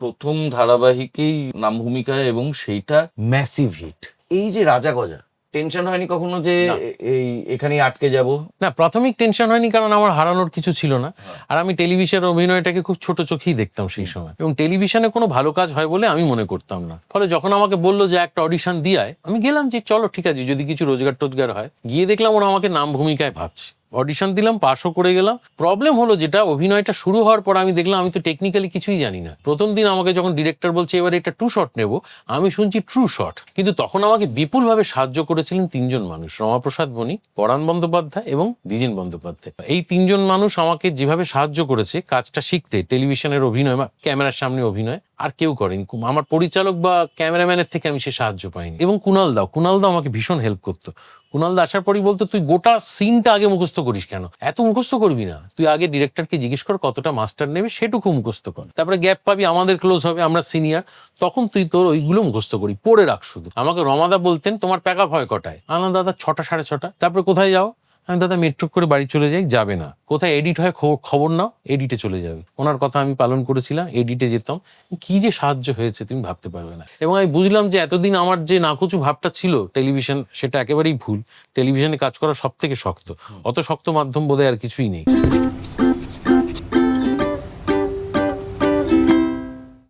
প্রথম ধারাবাহিকেই নাম ভূমিকায়, এবং সেইটা ম্যাসিভ হিট। এই যে রাজা গজা, টেনশন হয়নি কখনো যে না। এই এখানেই আটকে যাব? না, প্রাথমিক টেনশন হয়নি, কারণ আমার হারানোর কিছু ছিল না। আর আমি টেলিভিশনের অভিনয়টাকে খুব ছোট চোখেই দেখতাম সেই সময়, এবং টেলিভিশনে কোনো ভালো কাজ হয় বলে আমি মনে করতাম না। ফলে যখন আমাকে বললো যে একটা অডিশন দিয়ে আয়, আমি গেলাম, যে চলো ঠিক আছে, যদি কিছু রোজগার টোজগার হয়। গিয়ে দেখলাম ওরা আমাকে নাম ভূমিকায় ভাবছে। অডিশন দিলাম, পাশও করে গেলাম। প্রবলেম হলো যেটা, অভিনয়টা শুরু হওয়ার পর আমি দেখলাম আমি তো টেকনিক্যালি কিছুই জানি না। প্রথম দিন আমাকে যখন ডিরেক্টর বলছে এবার এটা 2 শট নেব, আমি শুনছি ট্রু শট। কিন্তু তখন আমাকে বিপুলভাবে সাহায্য করেছিলেন 3জন মানুষ: রমাপ্রসাদ বণিক, পরাণ বন্দ্যোপাধ্যায় এবং দ্বিজেন বন্দ্যোপাধ্যায়। এই 3জন মানুষ আমাকে যেভাবে সাহায্য করেছে কাজটা শিখতে, টেলিভিশনের অভিনয় বা ক্যামেরার সামনে অভিনয়, আর কেউ করেনি। আমার পরিচালক বা ক্যামেরাম্যানের থেকে আমি সে সাহায্য পাইনি। এবং কুণাল দাও আমাকে ভীষণ হেল্প করতো। কুণাল দা আসার পরই বলতো, তুই গোটা সিনটা আগে মুখস্থ করিস কেন, এত মুখস্থ করবি না, তুই আগে ডিরেক্টরকে জিজ্ঞেস কর কতটা মাস্টার নেবে, সেটুকু মুখস্থ কর, তারপরে গ্যাপ পাবি, আমাদের ক্লোজ হবে, আমরা সিনিয়র, তখন তুই তোর ওইগুলো মুখস্থ করি, পড়ে রাখ শুধু। আমাকে রমাদা বলতেন, তোমার প্যাক আপ হয় কটায়? আনন্দ দাদা 6টা 6:30। তারপরে কোথায় যাও? আমি, দাদা মেট্রো করে বাড়ি চলে যাই। যাবে না। কোথায় এডিট হয় খবর নাও, এডিটে চলে যাবে। ওনার কথা আমি পালন করেছিলাম, এডিটে যেতাম। কি যে সাহায্য হয়েছে তুমি ভাবতে পারবে না। এবং আমি বুঝলাম যে এতদিন আমার যে নাকুচু ভাবটা ছিল টেলিভিশন, সেটা একেবারেই ভুল। টেলিভিশনে কাজ করা সব থেকে শক্ত, অত শক্ত মাধ্যম বোধহয় আর কিছুই নেই।